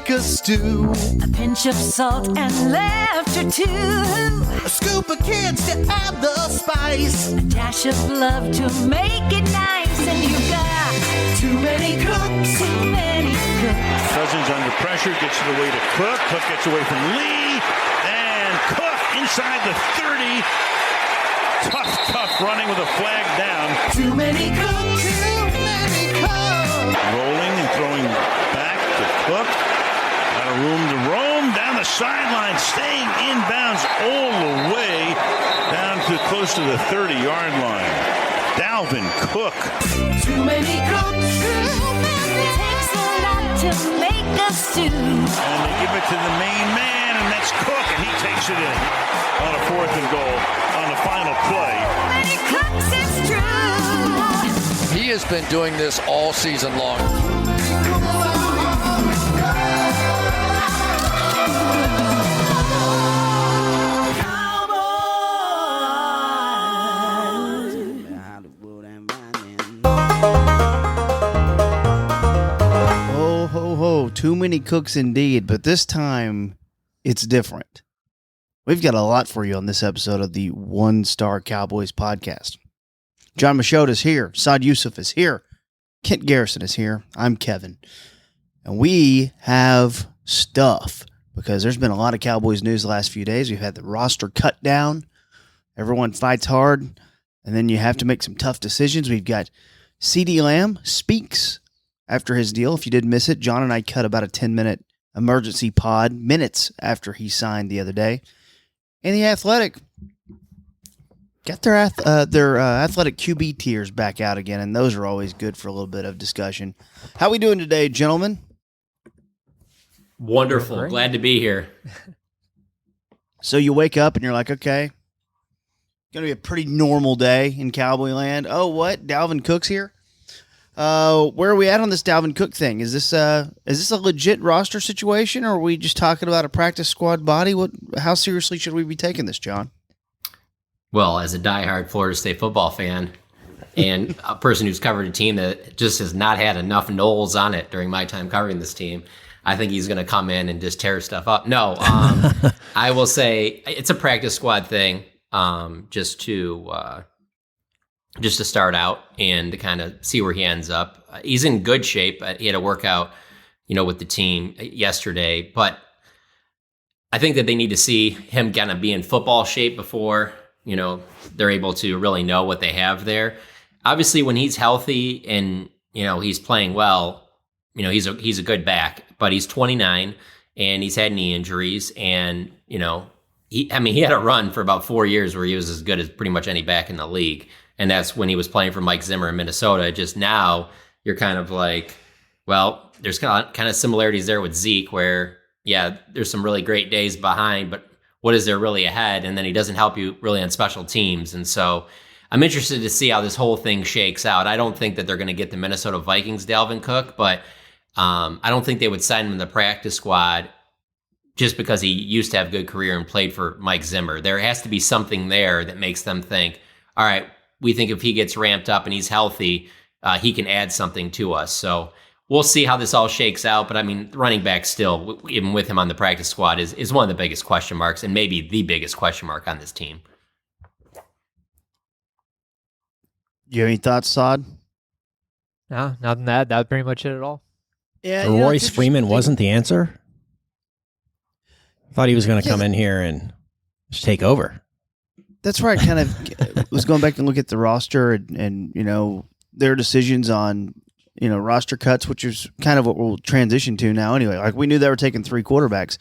make a stew. A pinch of salt and laughter too. A scoop of kids to add the spice. A dash of love to make it nice. And you've got too many cooks. too many cooks. Cousins under pressure, gets it away to Cook. Cook gets away from Lee. And Cook inside the 30. Tough running with a flag down. Too many cooks. Too many cooks. Rolling and throwing back to Cook. Out of room to roam. Down the sideline. Staying inbounds all the way down to close to the 30-yard line. Dalvin Cook. Too many cooks. It takes a lot to make a stew. And they give it to the main man, and that's Cook, and he takes it in on a 4th and goal on the final play. Many cooks, it's true. He has been doing this all season long. Ho, ho, ho. Too many cooks indeed, but this time it's different. We've got a lot for you on this episode of the One Star Cowboys podcast. John Machota is here. Saad Yusuf is here. Kent Garrison is here. I'm Kevin. And we have stuff because there's been a lot of Cowboys news the last few days. We've had the roster cut down. Everyone fights hard. And then you have to make some tough decisions. We've got CeeDee Lamb speaks after his deal. If you did miss it, John and I cut about a 10-minute emergency pod minutes after he signed the other day. And the Athletic got their athletic QB tiers back out again, and those are always good for a little bit of discussion. How we doing today, gentlemen? Wonderful. Glad to be here. So you wake up and you're like, okay, going to be a pretty normal day in Cowboy land. Oh, what? Dalvin Cook's here? Where are we at on this Dalvin Cook thing? Is this a legit roster situation, or are we just talking about a practice squad body? How seriously should we be taking this, John? Well, as a diehard Florida State football fan and a person who's covered a team that just has not had enough Knowles on it during my time covering this team, I think he's going to come in and just tear stuff up. No, I will say it's a practice squad thing, just to start out and to kind of see where he ends up. He's in good shape. He had a workout, with the team yesterday, but I think that they need to see him kind of be in football shape before, they're able to really know what they have there. Obviously, when he's healthy and, he's playing well, he's a good back, but he's 29 and he's had knee injuries and, he had a run for about 4 years where he was as good as pretty much any back in the league. And that's when he was playing for Mike Zimmer in Minnesota. Just now, you're kind of like, well, there's kind of similarities there with Zeke where, yeah, there's some really great days behind, but what is there really ahead? And then he doesn't help you really on special teams. And so I'm interested to see how this whole thing shakes out. I don't think that they're going to get the Minnesota Vikings Dalvin Cook, but I don't think they would sign him in the practice squad just because he used to have a good career and played for Mike Zimmer. There has to be something there that makes them think, all right, we think if he gets ramped up and he's healthy, he can add something to us. So we'll see how this all shakes out. But I mean, running back still, even with him on the practice squad, is one of the biggest question marks and maybe the biggest question mark on this team. You have any thoughts, Saad? No, nothing to add. That was pretty much it at all. Yeah, So Royce Freeman wasn't the answer? I thought he was going to come in here and just take over. That's where I kind of was going back and look at the roster and their decisions on, roster cuts, which is kind of what we'll transition to now anyway. Like, we knew they were taking 3 quarterbacks.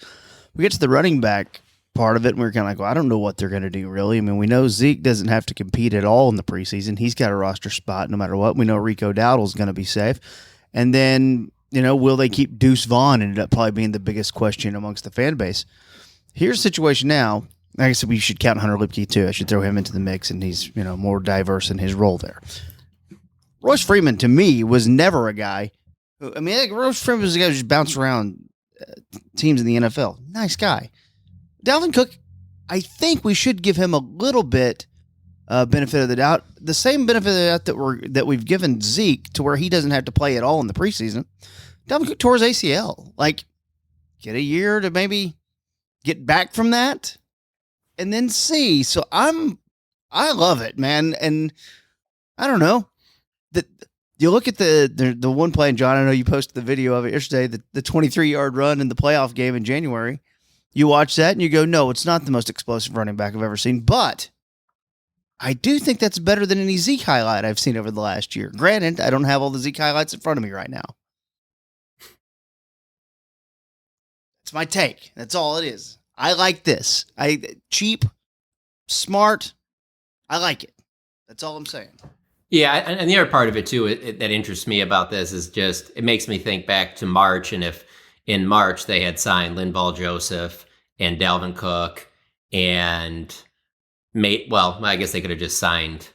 We get to the running back part of it, and we were kind of like, well, I don't know what they're going to do, really. I mean, we know Zeke doesn't have to compete at all in the preseason. He's got a roster spot no matter what. We know Rico Dowdle's going to be safe. And then, will they keep Deuce Vaughn? Ended up probably being the biggest question amongst the fan base. Here's the situation now. Like I said, we should count Hunter Lipke, too. I should throw him into the mix, and he's, more diverse in his role there. Royce Freeman, to me, was never a guy who, Royce Freeman was a guy who just bounced around teams in the NFL. Nice guy. Dalvin Cook, I think we should give him a little bit benefit of the doubt. The same benefit of the doubt that we've given Zeke to where he doesn't have to play at all in the preseason. Dalvin Cook tore his ACL. Like, get a year to maybe get back from that and then see. So I love it, man. And I don't know that you look at the one play, and John, I know you posted the video of it yesterday, the 23-yard run in the playoff game in January. You watch that and you go, no, it's not the most explosive running back I've ever seen, but I do think that's better than any Zeke highlight I've seen over the last year. Granted, I don't have all the Zeke highlights in front of me right now. It's my take. That's all it is. I like this. Cheap, smart. I like it. That's all I'm saying. Yeah, and the other part of it too that interests me about this is just it makes me think back to March, and if in March they had signed Linval Joseph and Dalvin Cook and I guess they could have just signed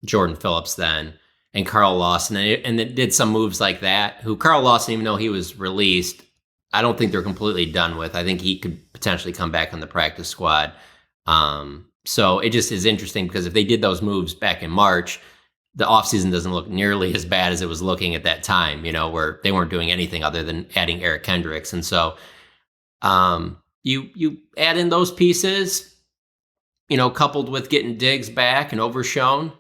Jordan Phillips then and Carl Lawson, and it did some moves like that. Who Carl Lawson, even though he was released, I don't think they're completely done with. I think he could potentially come back on the practice squad. So it just is interesting because if they did those moves back in March, the offseason doesn't look nearly as bad as it was looking at that time, where they weren't doing anything other than adding Eric Kendricks. And so you add in those pieces, coupled with getting Diggs back and Overshown,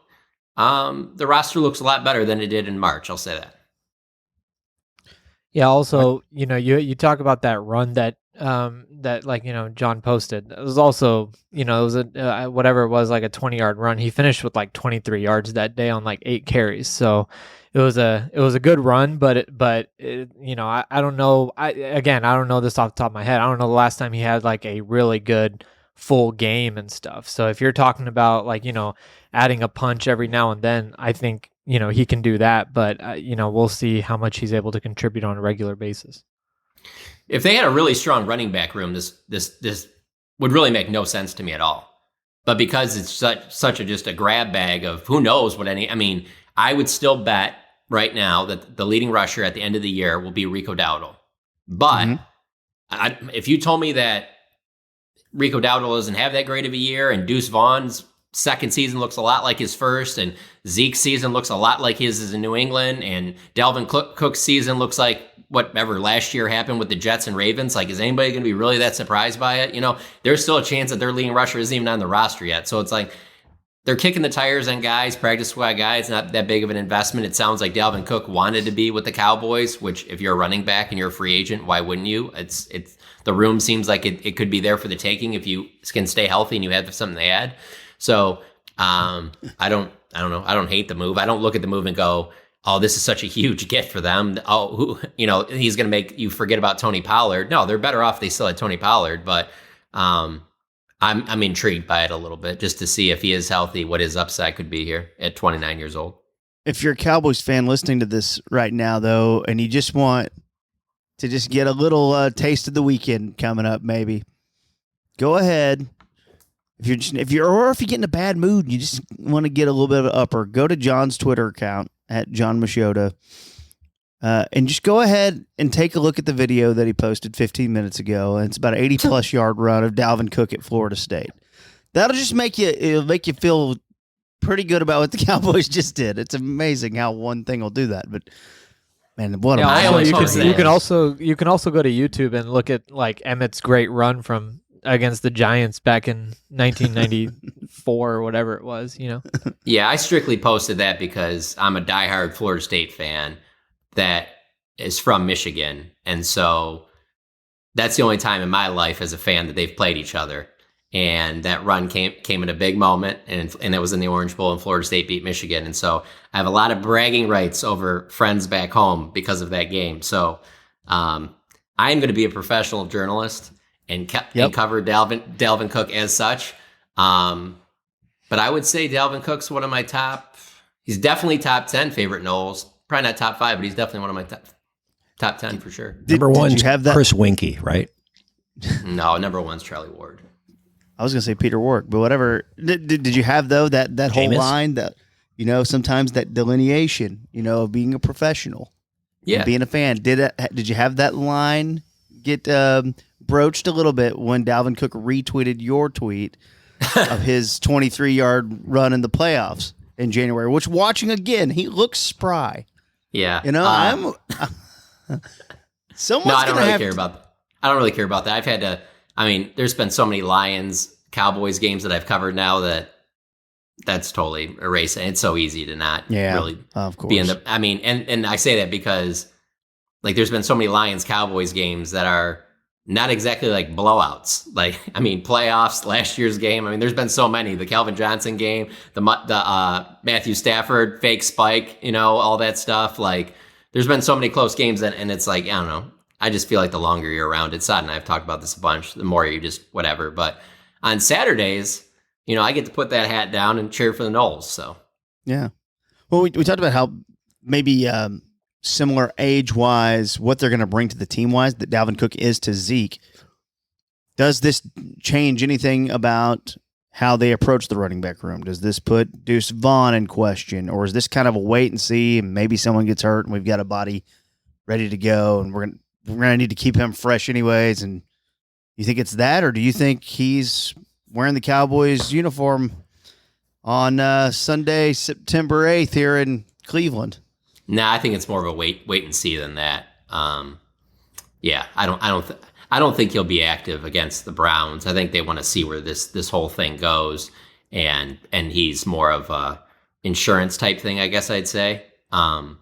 the roster looks a lot better than it did in March. I'll say that. Yeah. Also, you talk about that run that John posted. It was also, it was whatever it was, like a 20-yard run. He finished with like 23 yards that day on like 8 carries. So it was a good run, but I don't know. I don't know this off the top of my head. I don't know the last time he had like a really good full game and stuff. So if you're talking about adding a punch every now and then, I think, he can do that, but we'll see how much he's able to contribute on a regular basis. If they had a really strong running back room, this would really make no sense to me at all. But because it's such just a grab bag of who knows what I would still bet right now that the leading rusher at the end of the year will be Rico Dowdle. But if you told me that Rico Dowdle doesn't have that great of a year and Deuce Vaughn's second season looks a lot like his first, and Zeke's season looks a lot like his is in New England, and Dalvin Cook's season looks like whatever last year happened with the Jets and Ravens, like, is anybody going to be really that surprised by it? There's still a chance that their leading rusher isn't even on the roster yet. So it's like they're kicking the tires on guys, practice squad guys, not that big of an investment. It sounds like Dalvin Cook wanted to be with the Cowboys, which if you're a running back and you're a free agent, why wouldn't you? It's the room seems like it could be there for the taking if you can stay healthy and you have something to add. So I don't know. I don't hate the move. I don't look at the move and go, oh, this is such a huge get for them. Oh, he's going to make you forget about Tony Pollard. No, they're better off they still had Tony Pollard, but I'm intrigued by it a little bit just to see if he is healthy, what his upside could be here at 29 years old. If you're a Cowboys fan listening to this right now, though, and you just want to just get a little taste of the weekend coming up, maybe go ahead. If you get in a bad mood and you just want to get a little bit of an upper, go to John's Twitter account at John Machota, and just go ahead and take a look at the video that he posted 15 minutes ago. And it's about an 80-plus yard run of Dalvin Cook at Florida State. That'll just make you feel pretty good about what the Cowboys just did. It's amazing how one thing will do that. But man, what you can also go to YouTube and look at like Emmett's great run from against the Giants back in 1994 or whatever it was, Yeah, I strictly posted that because I'm a diehard Florida State fan that is from Michigan. And so that's the only time in my life as a fan that they've played each other. And that run came in a big moment, and it was in the Orange Bowl, and Florida State beat Michigan. And so I have a lot of bragging rights over friends back home because of that game. So I'm going to be a professional journalist and cover Dalvin Cook as such. But I would say Dalvin Cook's one of my he's definitely top 10 favorite Knowles. Probably not top 5, but he's definitely one of my top 10 for sure. Number one, you have that? Chris Winkie, right? No, number 1's Charlie Ward. I was going to say Peter Warwick, but whatever. Did you have, though, that whole line that, sometimes that delineation, of being a professional, and being a fan? Did you have that line get broached a little bit when Dalvin Cook retweeted your tweet of his 23-yard run in the playoffs in January, which, watching again, he looks spry. Yeah. Someone's No, I don't gonna really have care to- about. I don't really care about that. I've had to. I mean, there's been so many Lions Cowboys games that I've covered now that's totally erased. And it's so easy to not really of course. be in the. I mean, and I say that because like there's been so many Lions Cowboys games that are not exactly like blowouts. Like, I mean, playoffs, last year's game. I mean, there's been so many. The Calvin Johnson game, the Matthew Stafford fake spike, all that stuff. Like, there's been so many close games, and it's like, I don't know. I just feel like the longer you're around it, Sod and I have talked about this a bunch, the more you just whatever. But on Saturdays, I get to put that hat down and cheer for the Knowles. So, yeah. Well, we talked about how maybe similar age-wise, what they're going to bring to the team-wise that Dalvin Cook is to Zeke. Does this change anything about how they approach the running back room? Does this put Deuce Vaughn in question, or is this kind of a wait and see, and maybe someone gets hurt and we've got a body ready to go, and we're gonna need to keep him fresh anyways? And you think it's that, or do you think he's wearing the Cowboys uniform on Sunday, September 8th here in Cleveland? Nah, I think it's more of a wait and see than that. Yeah, I don't think he'll be active against the Browns. I think they want to see where this whole thing goes, and he's more of a insurance type thing, I guess I'd say. And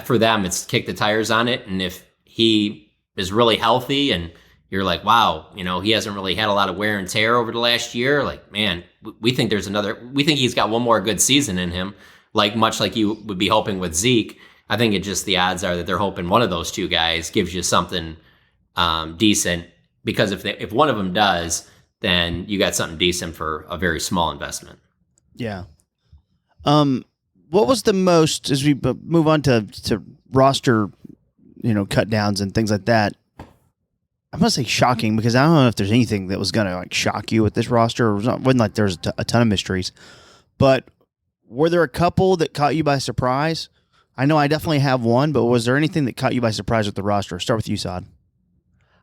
for them, it's kick the tires on it. And if he is really healthy, and you're like, wow, he hasn't really had a lot of wear and tear over the last year. Like, man, we think he's got one more good season in him. Like much like you would be hoping with Zeke. I think the odds are that they're hoping one of those two guys gives you something decent, because if one of them does, then you got something decent for a very small investment. Yeah. What was the most, as we move on to roster, cut downs and things like that? I'm gonna say shocking, because I don't know if there's anything that was gonna like shock you with this roster. It wasn't like there's a ton of mysteries, but were there a couple that caught you by surprise? I know I definitely have one, but was there anything that caught you by surprise with the roster? Start with you, Sod.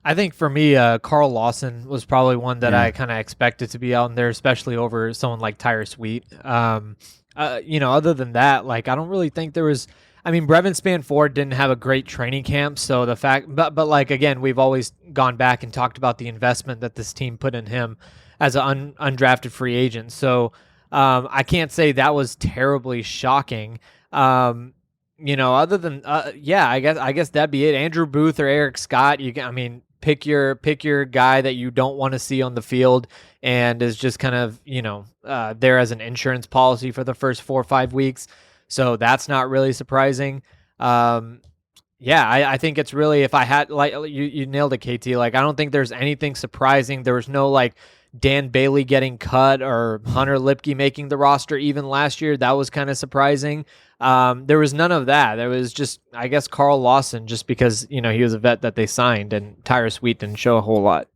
I think for me, Carl Lawson was probably one that I kind of expected to be out in there, especially over someone like Tyre Sweet. Other than that, like, I don't really think there was. I mean, Brevin Spanford didn't have a great training camp, so the fact, but like again, we've always gone back and talked about the investment that this team put in him as an undrafted free agent. So I can't say that was terribly shocking. Other than I guess that'd be it. Andrew Booth or Eric Scott. Pick your guy that you don't want to see on the field and is just kind of there as an insurance policy for the first 4 or 5 weeks. So that's not really surprising. I think it's really, if I had, like, you nailed it, KT. Like, I don't think there's anything surprising. There was no like Dan Bailey getting cut or Hunter Lipke making the roster even last year. That was kind of surprising. There was none of that. There was just, I guess, Carl Lawson, just because, he was a vet that they signed, and Tyre Sweet didn't show a whole lot.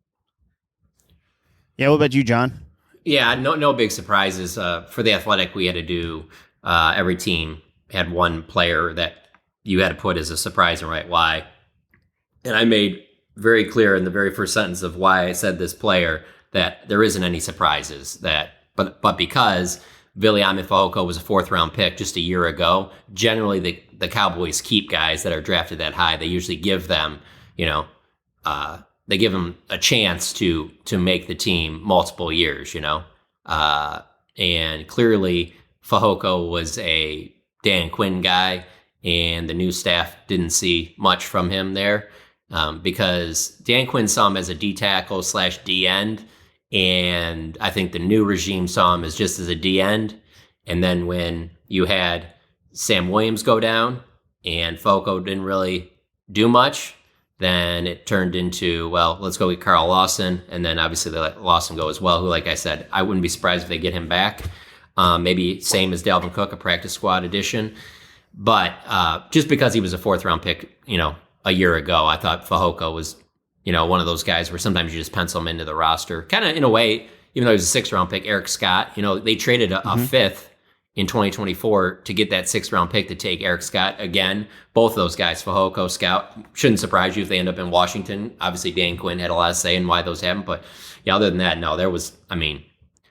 Yeah, what about you, John? Yeah, no big surprises. For the Athletic, we had to do, every team had one player that you had to put as a surprise and write why. And I made very clear in the very first sentence of why I said this player that there isn't any surprises, but because Viliami Fehoko was a 4th-round pick just a year ago, generally the Cowboys keep guys that are drafted that high. They usually give them, they give them a chance to make the team multiple years, and clearly Fehoko was a Dan Quinn guy, and the new staff didn't see much from him there, because Dan Quinn saw him as a D tackle / D end. And I think the new regime saw him as just as a D end. And then when you had Sam Williams go down and Fehoko didn't really do much, then it turned into, well, let's go get Carl Lawson. And then obviously they let Lawson go as well, who, like I said, I wouldn't be surprised if they get him back. Maybe same as Dalvin Cook, a practice squad addition. But just because he was a 4th-round pick, a year ago, I thought Fehoko was one of those guys where sometimes you just pencil him into the roster. Kind of in a way, even though he was a 6th-round pick, Eric Scott, they traded a 5th in 2024 to get that 6th-round pick to take Eric Scott again. Both of those guys, Fehoko, Scout, shouldn't surprise you if they end up in Washington. Obviously, Dan Quinn had a lot to say in why those happened. But yeah, other than that, no, there was,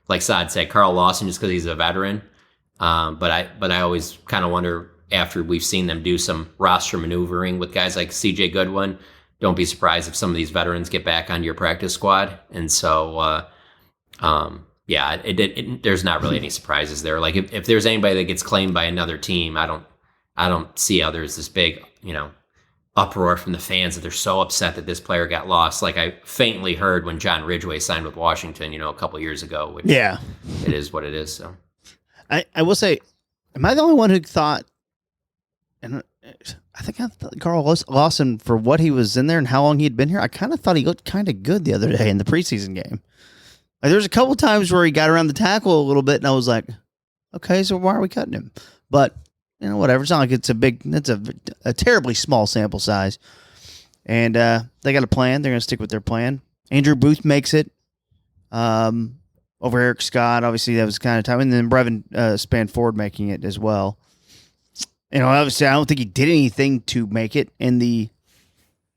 like Saad said, Carl Lawson just because he's a veteran. But I always kind of wonder, after we've seen them do some roster maneuvering with guys like CJ Goodwin. Don't be surprised if some of these veterans get back onto your practice squad. And so, there's not really any surprises there. Like if there's anybody that gets claimed by another team, I don't see how there's this big, uproar from the fans that they're so upset that this player got lost. Like I faintly heard when John Ridgway signed with Washington, a couple years ago, which it is what it is. So I will say, am I the only one who thought, and I think I thought Carl Lawson, for what he was in there and how long he'd been here, I kind of thought he looked kind of good the other day in the preseason game. Like, there's a couple times where he got around the tackle a little bit, and I was like, okay, so why are we cutting him? But, whatever. It's not like it's a terribly small sample size. And they got a plan. They're going to stick with their plan. Andrew Booth makes it over Eric Scott. Obviously, that was kind of time. And then Brevin Spanford making it as well. Obviously, I don't think he did anything to make it in the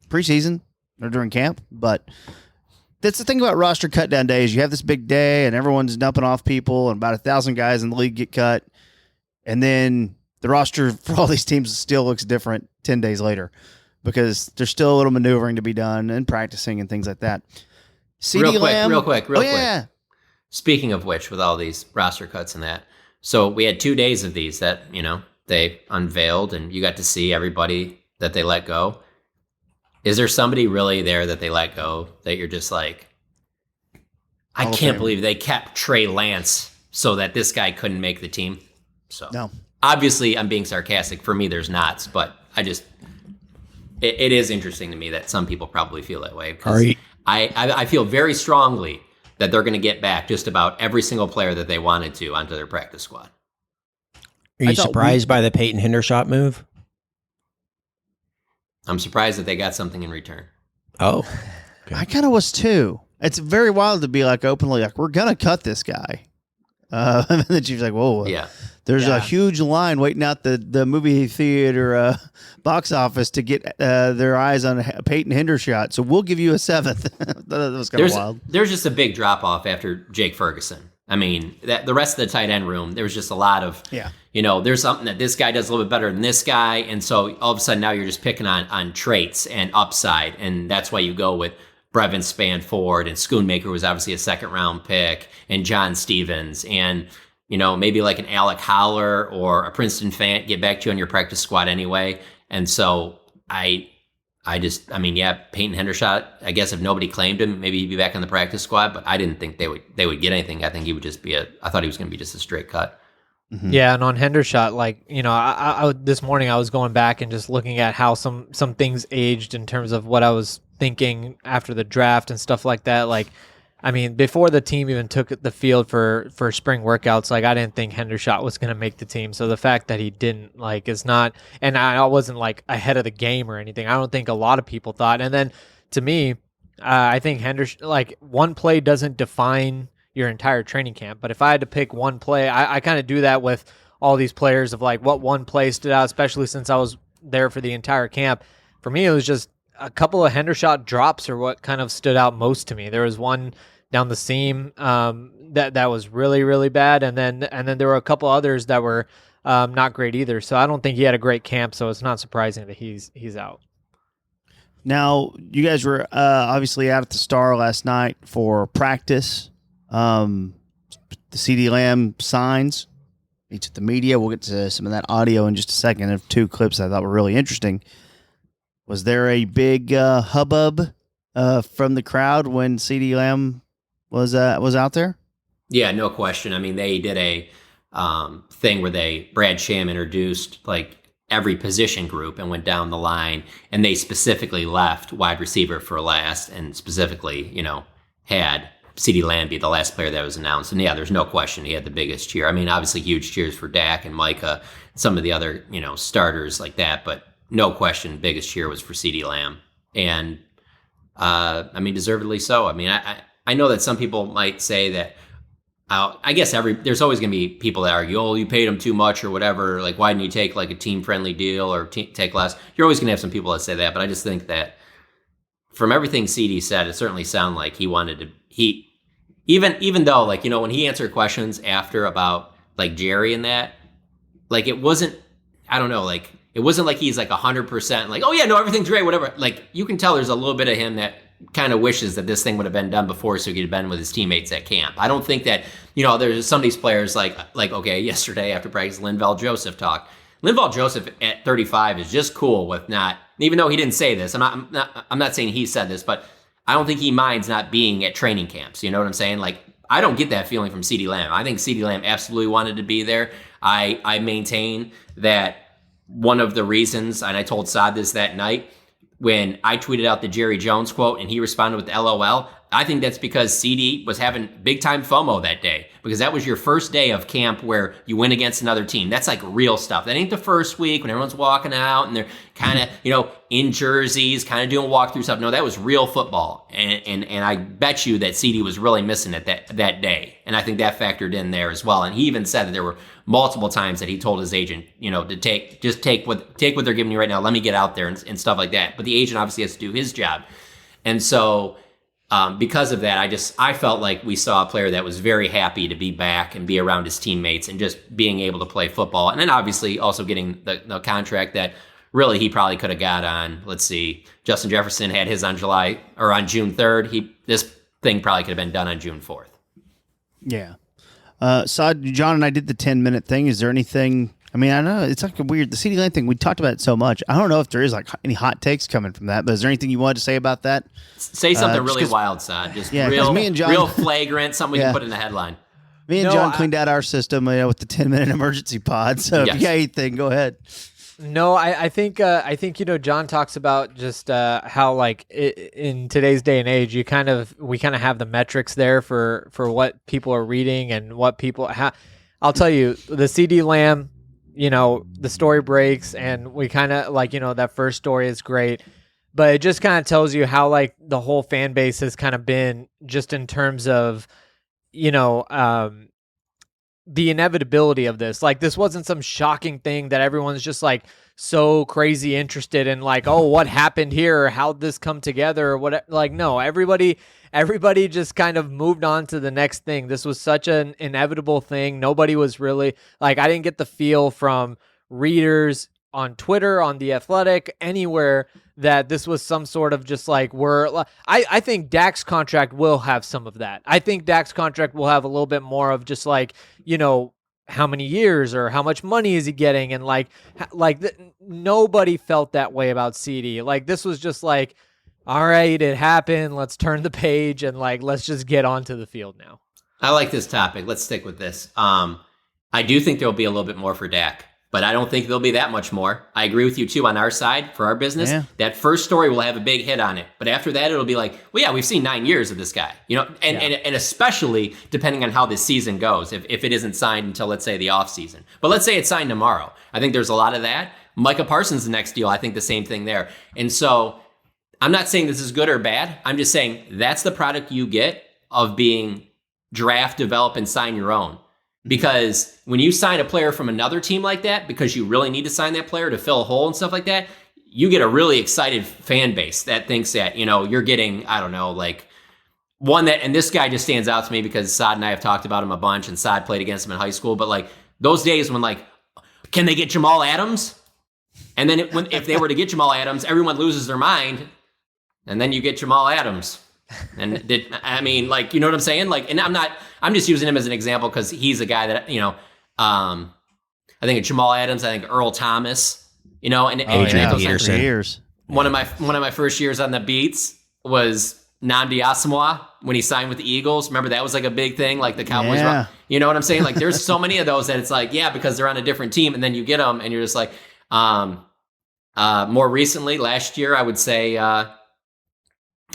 preseason or during camp. But that's the thing about roster cut down days. You have this big day, and everyone's dumping off people, and about 1,000 guys in the league get cut. And then the roster for all these teams still looks different 10 days later because there's still a little maneuvering to be done and practicing and things like that. CeeDee Lamb. Real quick. Yeah. Speaking of which, with all these roster cuts and that, so we had 2 days of these that, they unveiled and you got to see everybody that they let go. Is there somebody really there that they let go that you're just like, I can't believe they kept Trey Lance so that this guy couldn't make the team? So no. Obviously, I'm being sarcastic. For me, there's not, but it is interesting to me that some people probably feel that way. I feel very strongly that they're going to get back just about every single player that they wanted to onto their practice squad. Are you surprised by the Peyton Hendershot move? I'm surprised that they got something in return. Oh. Okay. I kind of was too. It's very wild to be like openly like, we're going to cut this guy. And then she's like, whoa. Yeah. There's a huge line waiting out the movie theater box office to get their eyes on Peyton Hendershot. So we'll give you a 7th. That was kind of wild. There's just a big drop off after Jake Ferguson. I mean, the rest of the tight end room, there was just a lot of, there's something that this guy does a little bit better than this guy. And so all of a sudden now you're just picking on traits and upside. And that's why you go with Brevin Spanford, and Schoonmaker was obviously a 2nd-round pick, and John Stevens, and, maybe like an Alec Holler or a Princeton Fant get back to you on your practice squad anyway. And so Peyton Hendershot, I guess if nobody claimed him, maybe he'd be back on the practice squad, but I didn't think they would get anything. I think he would just I thought he was going to be just a straight cut. Mm-hmm. Yeah, and on Hendershot, I this morning I was going back and just looking at how some things aged in terms of what I was thinking after the draft and stuff like that. Before the team even took the field for spring workouts, I didn't think Hendershot was going to make the team. So the fact that he didn't, is not, and I wasn't ahead of the game or anything. I don't think a lot of people thought. And then to me, I think Hendershot, one play doesn't define your entire training camp. But if I had to pick one play, I kind of do that with all these players of what one play stood out, especially since I was there for the entire camp. For me, it was just a couple of Hendershot drops are what kind of stood out most to me. There was one down the seam that was really, really bad, and then there were a couple others that were not great either. So I don't think he had a great camp. So it's not surprising that he's out. Now, you guys were obviously out at the Star last night for practice. The CeeDee Lamb signs. Each at the media. We'll get to some of that audio in just a second of 2 clips I thought were really interesting. Was there a big hubbub from the crowd when CeeDee Lamb was out there? Yeah, no question. They did a thing where Brad Sham introduced every position group and went down the line, and they specifically left wide receiver for last, and specifically, had CeeDee Lamb be the last player that was announced. And yeah, there's no question he had the biggest cheer. Obviously huge cheers for Dak and Micah, some of the other, starters like that, but no question, biggest cheer was for CeeDee Lamb. And, deservedly so. I know that some people might say that, I guess there's always going to be people that argue, oh, you paid him too much or whatever. Why didn't you take a team-friendly deal or take less? You're always going to have some people that say that, but I just think that from everything CeeDee said, it certainly sounded like he wanted to, even though, when he answered questions after about, Jerry and that, it wasn't, I don't know, like it wasn't like he's like 100% like, oh yeah, no, everything's great, whatever. Like you can tell there's a little bit of him that kind of wishes that this thing would have been done before so he could have been with his teammates at camp. I don't think that, there's some of these players like okay, yesterday after practice, Linval Joseph talked. Linval Joseph at 35 is just cool with not, even though he didn't say this, I'm not saying he said this, but I don't think he minds not being at training camps. You know what I'm saying? Like, I don't get that feeling from CeeDee Lamb. I think CeeDee Lamb absolutely wanted to be there. I maintain that one of the reasons, and I told Saad this that night, when I tweeted out the Jerry Jones quote and he responded with LOL, I think that's because CeeDee was having big time FOMO that day, because that was your first day of camp where you win against another team. That's like real stuff. That ain't the first week when everyone's walking out and they're kind of, in jerseys, kind of doing walkthrough stuff. No, that was real football. And I bet you that CeeDee was really missing it that day. And I think that factored in there as well. And he even said that there were multiple times that he told his agent, to take what they're giving you right now. Let me get out there and stuff like that. But the agent obviously has to do his job. And so, because of that, I felt like we saw a player that was very happy to be back and be around his teammates and just being able to play football. And then obviously also getting the contract that really he probably could have got on, let's see, Justin Jefferson had his on June 3rd. This thing probably could have been done on June 4th. Yeah. Saad, John and I did the 10-minute thing. Is there anything? I mean, I know it's like a weird, the CeeDee Lamb thing, we talked about it so much. I don't know if there is like any hot takes coming from that, but is there anything you wanted to say about that? Say something really wild, Saad. Just real flagrant, something we can put in the headline. Me and John cleaned out our system with the 10-minute emergency pod. So if you got anything, go ahead. No, I think John talks about just how like in today's day and age, we kind of have the metrics there for what people are reading and what people I'll tell you, the CeeDee Lamb, the story breaks and we kind of like, that first story is great, but it just kind of tells you how like the whole fan base has kind of been just in terms of, the inevitability of this. Like, this wasn't some shocking thing that everyone's just like so crazy interested in, like, oh, what happened here? Or how'd this come together? Or what? Like, no, everybody just kind of moved on to the next thing. This was such an inevitable thing. Nobody was really like, I didn't get the feel from readers on Twitter, on The Athletic, anywhere that this was some sort of just like I think Dak's contract will have some of that. I think Dak's contract will have a little bit more of just like, how many years or how much money is he getting? And nobody felt that way about CeeDee. Like, this was just like, all right, it happened. Let's turn the page and like, let's just get onto the field now. I like this topic. Let's stick with this. I do think there'll be a little bit more for Dak, but I don't think there'll be that much more. I agree with you too on our side for our business. Yeah. That first story will have a big hit on it. But after that, it'll be like, well, yeah, we've seen 9 years of this guy, and especially depending on how this season goes, if it isn't signed until, let's say, the off season. But let's say it's signed tomorrow. I think there's a lot of that. Micah Parsons' next deal, I think the same thing there. And so I'm not saying this is good or bad. I'm just saying that's the product you get of being draft, develop, and sign your own. Because when you sign a player from another team like that, because you really need to sign that player to fill a hole and stuff like that, you get a really excited fan base that thinks that, you're getting, I don't know, like one that, and this guy just stands out to me because Saad and I have talked about him a bunch and Saad played against him in high school. But like those days when like, can they get Jamal Adams? And then if they were to get Jamal Adams, everyone loses their mind. And then you get Jamal Adams. And you know what I'm saying? Like, and I'm just using him as an example because he's a guy that, I think of Jamal Adams, I think Earl Thomas, and Adrian Peterson. One of my first years on the beats was Nnamdi Asomugha when he signed with the Eagles. Remember that was like a big thing, like the Cowboys. Yeah. You know what I'm saying? Like there's so many of those that it's like, yeah, because they're on a different team, and then you get them, and you're just like, more recently, last year, I would say.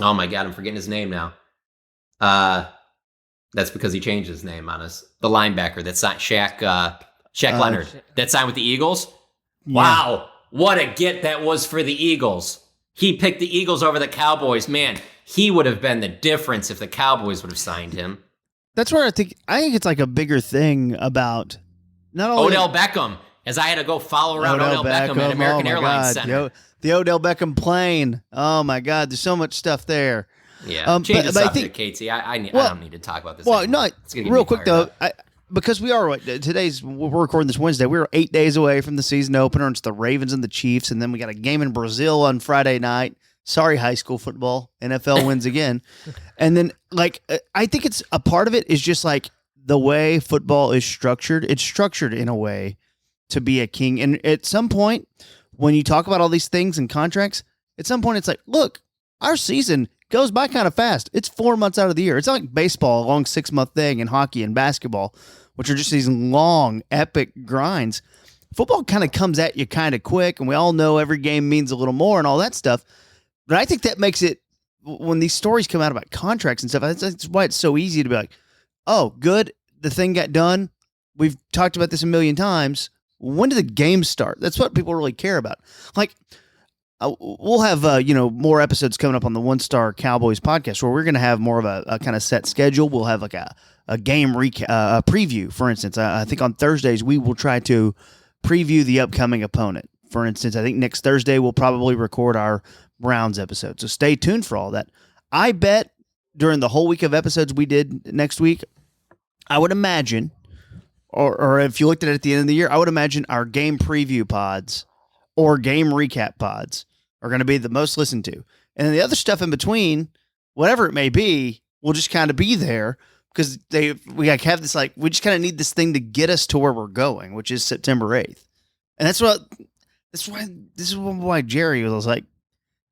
Oh my God, I'm forgetting his name now. That's because he changed his name on us. The linebacker that signed Shaq Leonard that signed with the Eagles. Yeah. Wow, what a get that was for the Eagles. He picked the Eagles over the Cowboys. Man, he would have been the difference if the Cowboys would have signed him. That's where I think it's like a bigger thing about not only Odell Beckham, as I had to go follow around Odell Beckham at American Airlines Center. The Odell Beckham plane. Oh my God, there's so much stuff there. Yeah, change the subject, Katie. I don't need to talk about this. Well, no, real quick though. because we are we're recording this Wednesday. We're 8 days away from the season opener. It's the Ravens and the Chiefs, and then we got a game in Brazil on Friday night. Sorry, high school football. NFL wins again. And then, like, I think it's a part of it is just like the way football is structured. It's structured in a way to be a king. And at some point, when you talk about all these things and contracts, at some point it's like, look, our season goes by kind of fast. It's 4 months out of the year. It's not like baseball, a long 6-month thing, and hockey and basketball, which are just these long, epic grinds. Football kind of comes at you kind of quick, and we all know every game means a little more and all that stuff. But I think that makes it, when these stories come out about contracts and stuff, that's why it's so easy to be like, oh, good, the thing got done. We've talked about this a million times. When do the games start? That's what people really care about. Like, we'll have more episodes coming up on the One Star Cowboys podcast where we're going to have more of a kind of set schedule. We'll have like a game preview, for instance. I think on Thursdays we will try to preview the upcoming opponent. For instance, I think next Thursday we'll probably record our Browns episode. So stay tuned for all that. I bet during the whole week of episodes we did next week, I would imagine, or if you looked at it at the end of the year, I would imagine our game preview pods or game recap pods are going to be the most listened to. And then the other stuff in between, whatever it may be, will just kind of be there because we have this, like, we just kind of need this thing to get us to where we're going, which is September 8th. And this is why Jerry was like,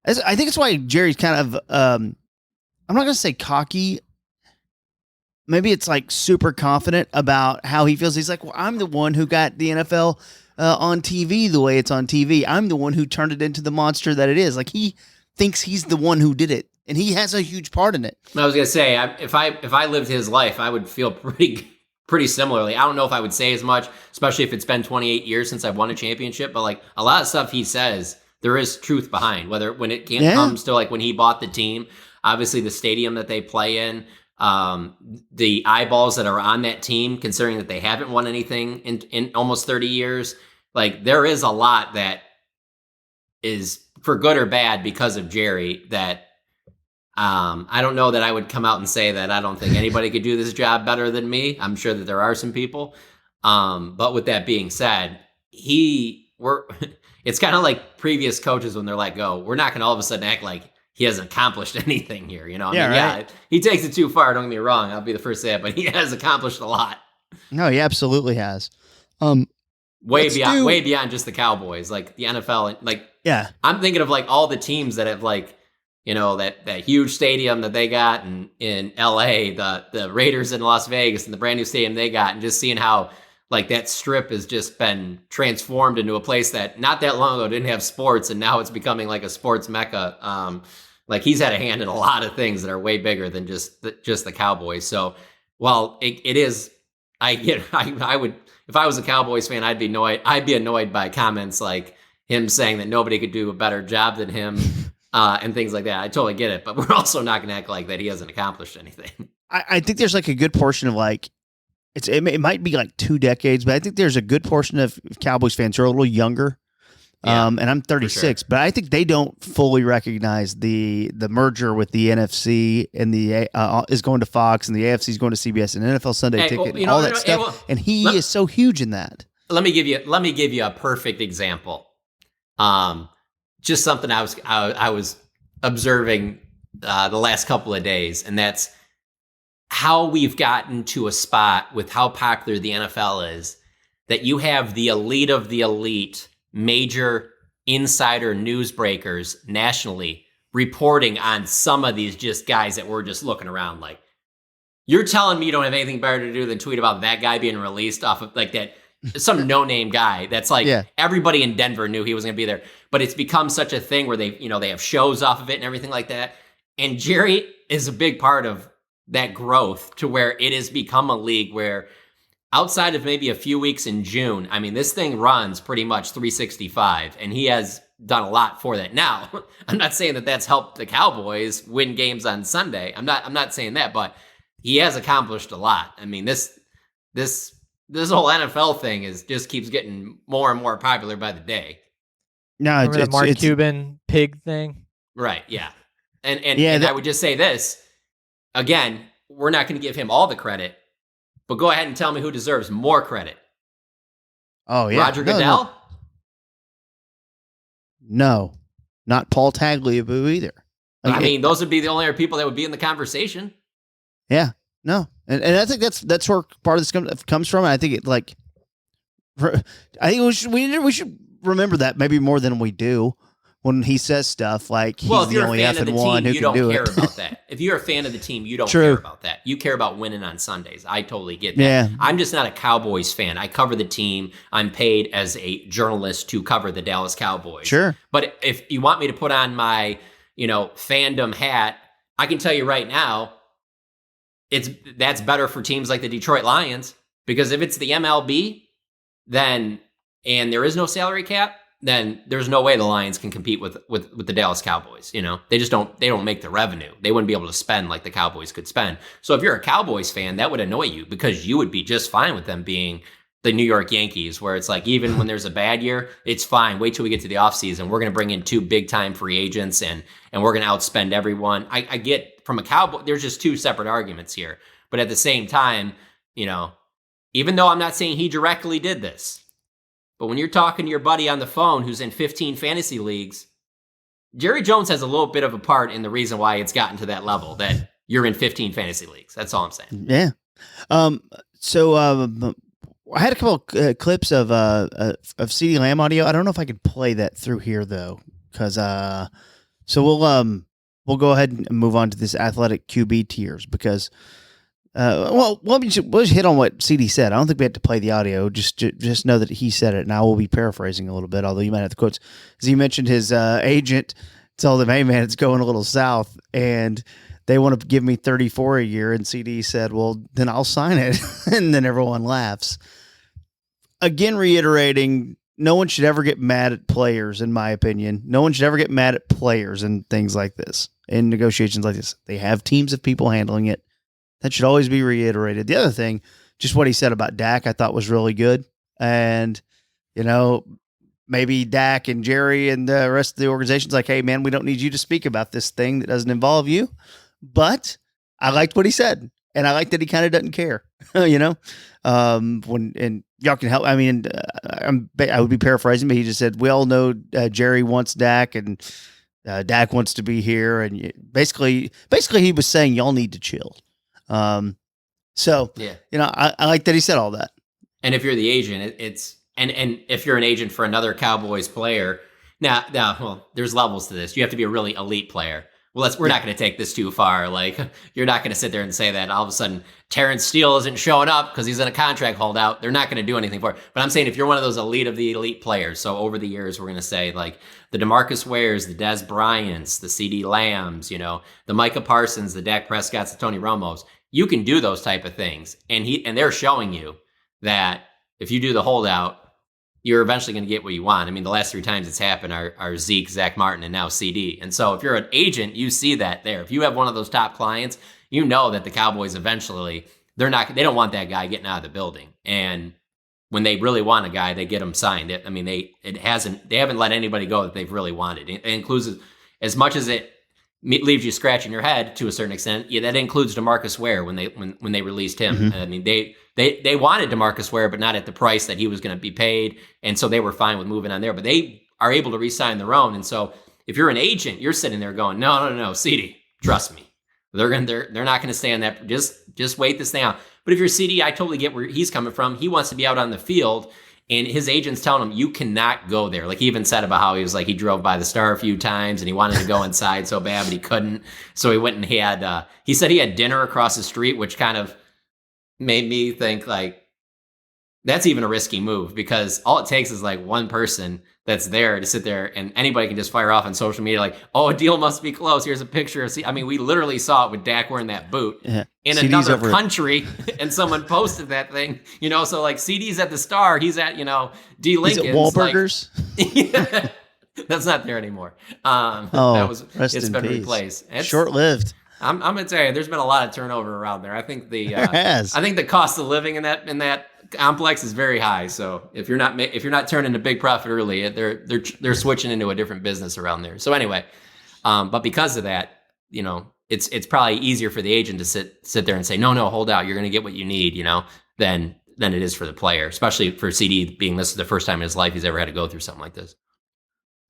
I think it's why Jerry's kind of, I'm not going to say cocky. Maybe it's like super confident about how he feels. He's like, well, I'm the one who got the NFL on TV the way it's on TV. I'm the one who turned it into the monster that it is. Like, he thinks he's the one who did it, and he has a huge part in it. I was gonna say, if I lived his life, I would feel pretty similarly. I don't know if I would say as much, especially if it's been 28 years since I've won a championship. But like a lot of stuff he says, there is truth behind. Whether when it comes to like when he bought the team, obviously the stadium that they play in. The eyeballs that are on that team, considering that they haven't won anything in almost 30 years, like there is a lot that is for good or bad because of Jerry that I don't know that I would come out and say that I don't think anybody could do this job better than me. I'm sure that there are some people. But with that being said, it's kind of like previous coaches when they're let go. We're not going to all of a sudden act like he hasn't accomplished anything here, you know? Yeah, he takes it too far, don't get me wrong. I'll be the first to say it, but he has accomplished a lot. No, he absolutely has. Way beyond just the Cowboys, like the NFL. Like, yeah, I'm thinking of like all the teams that have like, you know, that huge stadium that they got in LA, the Raiders in Las Vegas and the brand new stadium they got, and just seeing how like that strip has just been transformed into a place that not that long ago didn't have sports, and now it's becoming like a sports mecca. Like he's had a hand in a lot of things that are way bigger than just the Cowboys. So while it is, I would, if I was a Cowboys fan, I'd be annoyed by comments like him saying that nobody could do a better job than him and things like that. I totally get it, but we're also not going to act like that he hasn't accomplished anything. I think there's like a good portion of like, it might be like 2 decades, but I think there's a good portion of Cowboys fans who are a little younger. Yeah, and I'm 36, sure. But I think they don't fully recognize the merger with the NFC and the is going to Fox and the AFC is going to CBS and NFL Sunday Ticket and all that stuff. And he is so huge in that. Let me give you a perfect example. Just something I was observing the last couple of days, and that's how we've gotten to a spot with how popular the NFL is, that you have the elite of the elite major insider newsbreakers nationally reporting on some of these just guys that we're just looking around like, you're telling me you don't have anything better to do than tweet about that guy being released off of like that, some no-name guy that's like, everybody in Denver knew he was going to be there, but it's become such a thing where they have shows off of it and everything like that. And Jerry is a big part of that growth to where it has become a league where outside of maybe a few weeks in June, I mean, this thing runs pretty much 365, and he has done a lot for that. Now, I'm not saying that that's helped the Cowboys win games on Sunday. I'm not saying that, but he has accomplished a lot. I mean, this whole NFL thing just keeps getting more and more popular by the day. No, remember the Mark Cuban pig thing? Right, yeah. And I would just say this, again, we're not going to give him all the credit, But go ahead and tell me who deserves more credit. Oh yeah, Roger Goodell? No, not Paul Tagliabue either. I mean, those would be the only other people that would be in the conversation. Yeah, no, and I think that's where part of this comes from. And I think I think we should remember that maybe more than we do when he says stuff like he's Well, if the you're a only fan of the F1 team, who you can do don't care it. about that. If you're a fan of the team, you don't True. care about that. You care about winning on Sundays. I totally get that. Yeah. I'm just not a Cowboys fan. I cover the team. I'm paid as a journalist to cover the Dallas Cowboys. Sure. But if you want me to put on my, fandom hat, I can tell you right now, that's better for teams like the Detroit Lions, because if it's the MLB, and there is no salary cap, then there's no way the Lions can compete with the Dallas Cowboys. They just don't make the revenue. They wouldn't be able to spend like the Cowboys could spend. So if you're a Cowboys fan, that would annoy you, because you would be just fine with them being the New York Yankees, where it's like, even when there's a bad year, it's fine. Wait till we get to the offseason. We're going to bring in 2 big time free agents and we're going to outspend everyone. I get from a Cowboy, there's just 2 separate arguments here. But at the same time, even though I'm not saying he directly did this, but when you're talking to your buddy on the phone who's in 15 fantasy leagues, Jerry Jones has a little bit of a part in the reason why it's gotten to that level, that you're in 15 fantasy leagues. That's all I'm saying. Yeah. So I had a couple clips of CeeDee Lamb audio. I don't know if I could play that through here though, because so we'll go ahead and move on to this athletic QB tiers, because we'll just hit on what CeeDee said. I don't think we had to play the audio. Just know that he said it, and I will be paraphrasing a little bit, although you might have the quotes. As he mentioned, his agent told him, "Hey man, it's going a little south, and they want to give me 34 a year." And CeeDee said, "Well, then I'll sign it." And then everyone laughs. Again, reiterating, no one should ever get mad at players, in my opinion. No one should ever get mad at players in things like this, in negotiations like this. They have teams of people handling it. That should always be reiterated. The other thing, just what he said about Dak, I thought was really good. And, maybe Dak and Jerry and the rest of the organization's like, "Hey, man, we don't need you to speak about this thing that doesn't involve you." But I liked what he said. And I like that he kind of doesn't care, and y'all can help. I mean, I would be paraphrasing, but he just said, "We all know Jerry wants Dak, and Dak wants to be here." And basically he was saying y'all need to chill. So yeah, I like that he said all that. And if you're the agent, and if you're an agent for another Cowboys player, now, well, there's levels to this. You have to be a really elite player. Well, we're not going to take this too far. Like, you're not going to sit there and say that all of a sudden Terrence Steele isn't showing up because he's in a contract holdout. They're not going to do anything for it. But I'm saying if you're one of those elite of the elite players, so over the years, we're going to say like the DeMarcus Wares, the Des Bryants, the CeeDee Lambs, the Micah Parsons, the Dak Prescotts, the Tony Romos, you can do those type of things. And they're showing you that if you do the holdout, you're eventually going to get what you want. I mean, the last 3 times it's happened are Zeke, Zach Martin, and now CeeDee. And so if you're an agent, you see that there. If you have one of those top clients, you know that the Cowboys eventually, they don't want that guy getting out of the building. And when they really want a guy, they get him signed. I mean, they haven't let anybody go that they've really wanted. It includes, as much as it leaves you scratching your head to a certain extent, yeah, that includes DeMarcus Ware when they released him. Mm-hmm. I mean, they wanted DeMarcus Ware, but not at the price that he was going to be paid, and so they were fine with moving on there. But they are able to re-sign their own, and so if you're an agent, you're sitting there going, no, CeeDee, trust me, they're not going to stay on that. Just wait this thing out. But if you're CeeDee, I totally get where he's coming from. He wants to be out on the field. And his agent's telling him, you cannot go there. Like, he even said about how he was like, he drove by the Star a few times and he wanted to go inside so bad, but he couldn't. So he went and he said he had dinner across the street, which kind of made me think like, that's even a risky move, because all it takes is like one person that's there to sit there, and anybody can just fire off on social media like, "Oh, a deal must be close. Here's a picture." I mean, we literally saw it with Dak wearing that boot in CeeDee's another country, and someone posted that thing. So like CeeDee's at the Star, he's at D. Lincoln's. He's at Wahlburgers. Like, that's not there anymore. It's been replaced. Short-lived. I'm gonna tell you, there's been a lot of turnover around there. I think There has. I think the cost of living in that complex is very high. So if you're not turning a big profit early, they're switching into a different business around there. So anyway, but because of that, it's probably easier for the agent to sit there and say, no, hold out. You're going to get what you need, than it is for the player, especially for CeeDee being this is the first time in his life he's ever had to go through something like this.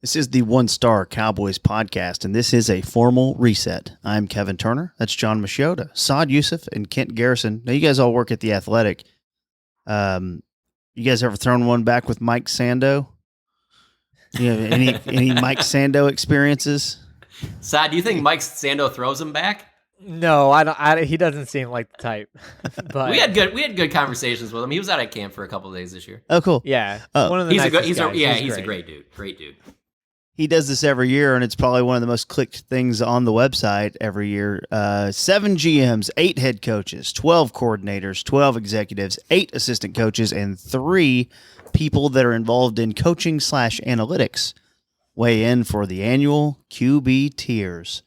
This is the One Star Cowboys podcast, and this is a formal reset. I'm Kevin Turner. That's John Machota, Saad Youssef, and Kent Garrison. Now, you guys all work at The Athletic. You guys ever thrown one back with Mike Sando? You have any Mike Sando experiences? Saad, do you think Mike Sando throws him back? No, I don't. He doesn't seem like the type. But we had good conversations with him. He was out at camp for a couple of days this year. Oh, cool. Yeah, one of the he's nicest guys. He's a great dude. Great dude. He does this every year, and it's probably one of the most clicked things on the website every year. 7 GMs, 8 head coaches, 12 coordinators, 12 executives, 8 assistant coaches, and 3 people that are involved in coaching / analytics weigh in for the annual QB tiers.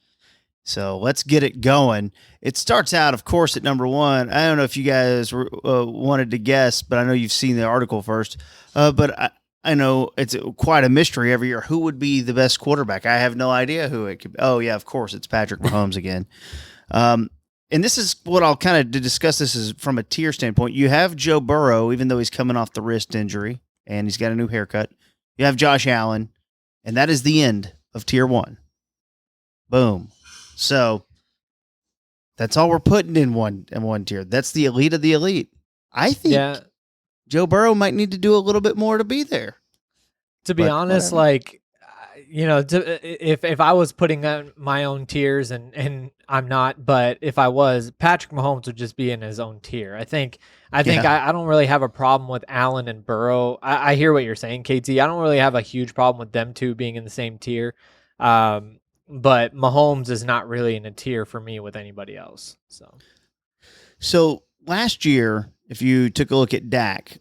So let's get it going. It starts out, of course, at number 1. I don't know if you guys wanted to guess, but I know you've seen the article first. But I know it's quite a mystery every year. Who would be the best quarterback? I have no idea who it could be. Oh, yeah, of course, it's Patrick Mahomes again. And this is what I'll kind of discuss this is from a tier standpoint. You have Joe Burrow, even though he's coming off the wrist injury, and he's got a new haircut. You have Josh Allen, and that is the end of tier 1. Boom. So that's all we're putting in one tier. That's the elite of the elite. I think Joe Burrow might need to do a little bit more to be there. To be honest, if I was putting on my own tiers, and I'm not, but if I was, Patrick Mahomes would just be in his own tier. I think I don't really have a problem with Allen and Burrow. I hear what you're saying, KT. I don't really have a huge problem with them two being in the same tier. But Mahomes is not really in a tier for me with anybody else. So last year, if you took a look at Dak,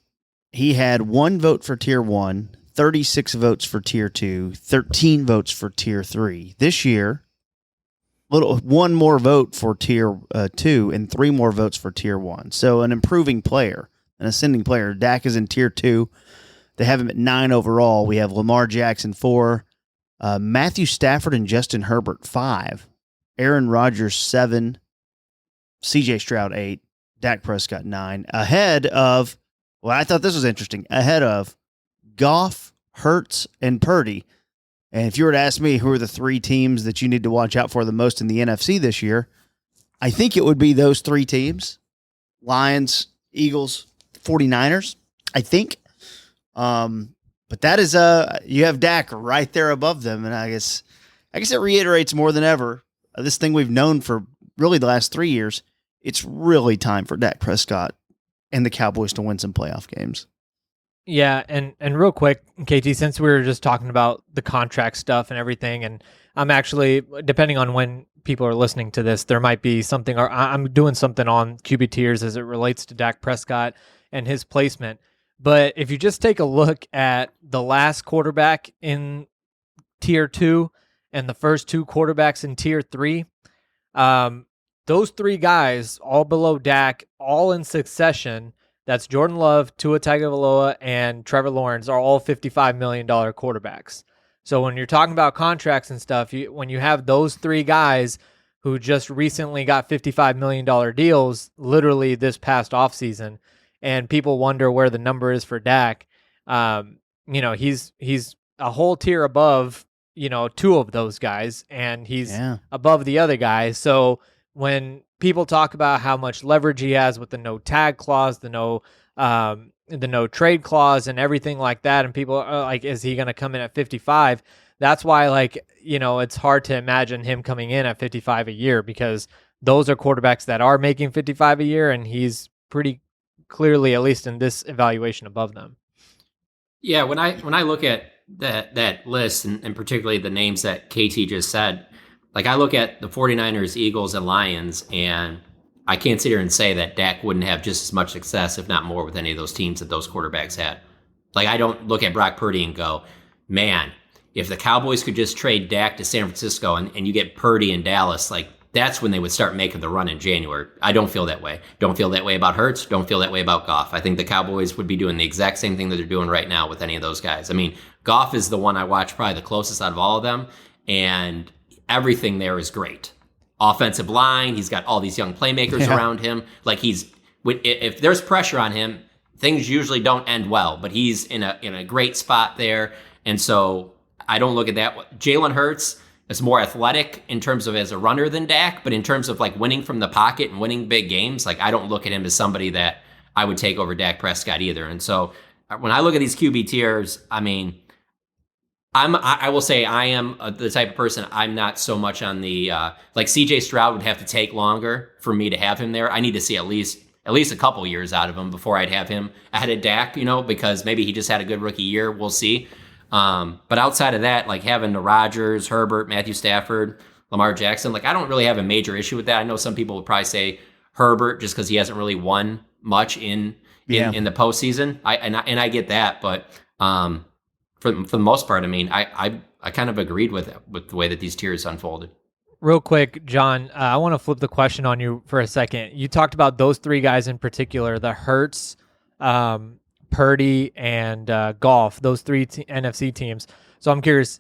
he had 1 vote for tier 1, 36 votes for tier 2, 13 votes for tier 3. This year, one more vote for tier 2 and 3 more votes for tier 1. So an improving player, an ascending player. Dak is in tier 2. They have him at 9 overall. We have Lamar Jackson 4, Matthew Stafford and Justin Herbert 5, Aaron Rodgers 7, CJ Stroud 8, Dak Prescott 9, ahead of, well, I thought this was interesting, ahead of Goff, Hurts, and Purdy. And if you were to ask me who are the 3 teams that you need to watch out for the most in the NFC this year, I think it would be those 3 teams, Lions, Eagles, 49ers, I think. But that is, you have Dak right there above them. And I guess it reiterates more than ever this thing we've known for really the last 3 years. It's really time for Dak Prescott and the Cowboys to win some playoff games. Yeah, and real quick, KT, since we were just talking about the contract stuff and everything, and I'm actually, depending on when people are listening to this, there might be something, or I'm doing something on QB tiers as it relates to Dak Prescott and his placement. But if you just take a look at the last quarterback in tier 2 and the first 2 quarterbacks in tier 3, those 3 guys, all below Dak, all in succession, that's Jordan Love, Tua Tagovailoa, and Trevor Lawrence, are all $55 million quarterbacks. So when you're talking about contracts and stuff, when you have those 3 guys who just recently got $55 million deals, literally this past offseason, and people wonder where the number is for Dak, he's a whole tier above, 2 of those guys, and he's above the other guys. So when people talk about how much leverage he has with the no tag clause, the no trade clause, and everything like that, and people are like, is he going to come in at 55? That's why, it's hard to imagine him coming in at 55 a year, because those are quarterbacks that are making 55 a year, and he's pretty clearly, at least in this evaluation, above them. Yeah, when I look at that list, and particularly the names that KT just said, I look at the 49ers, Eagles, and Lions, and I can't sit here and say that Dak wouldn't have just as much success, if not more, with any of those teams that those quarterbacks had. I don't look at Brock Purdy and go, man, if the Cowboys could just trade Dak to San Francisco and you get Purdy in Dallas, that's when they would start making the run in January. I don't feel that way. Don't feel that way about Hurts. Don't feel that way about Goff. I think the Cowboys would be doing the exact same thing that they're doing right now with any of those guys. I mean, Goff is the one I watch probably the closest out of all of them, and everything there is great. offensive line. He's got all these young playmakers around him. Like if there's pressure on him, things usually don't end well. But he's in a great spot there, and so I don't look at that. Jalen Hurts is more athletic in terms of as a runner than Dak, but in terms of like winning from the pocket and winning big games, like I don't look at him as somebody that I would take over Dak Prescott either. And so when I look at these QB tiers, I mean, I will say I am the type of person, I'm not so much on the, like CJ Stroud would have to take longer for me to have him there. I need to see at least a couple years out of him before I'd have him ahead of Dak, because maybe he just had a good rookie year. We'll see. But outside of that, like having the Rodgers, Herbert, Matthew Stafford, Lamar Jackson, like I don't really have a major issue with that. I know some people would probably say Herbert just because he hasn't really won much in the postseason. I get that, but for the most part, I mean, I kind of agreed with the way that these tiers unfolded. Real quick, John, I want to flip the question on you for a second. You talked about those three guys in particular, the Hurts, Purdy, and Goff, those three NFC teams. So I'm curious,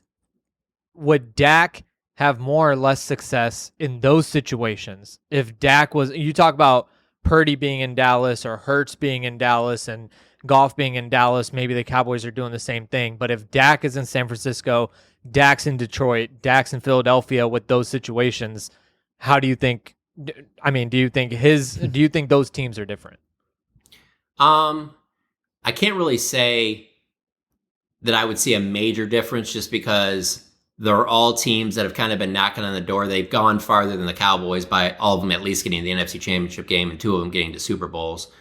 would Dak have more or less success in those situations? If Dak was, you talk about Purdy being in Dallas or Hurts being in Dallas and Goff being in Dallas, maybe the Cowboys are doing the same thing. But if Dak is in San Francisco, Dak's in Detroit, Dak's in Philadelphia with those situations, how do you think, do you think those teams are different? I can't really say that I would see a major difference just because they're all teams that have kind of been knocking on the door. They've gone farther than the Cowboys by all of them at least getting to the NFC Championship game and two of them getting to Super Bowls.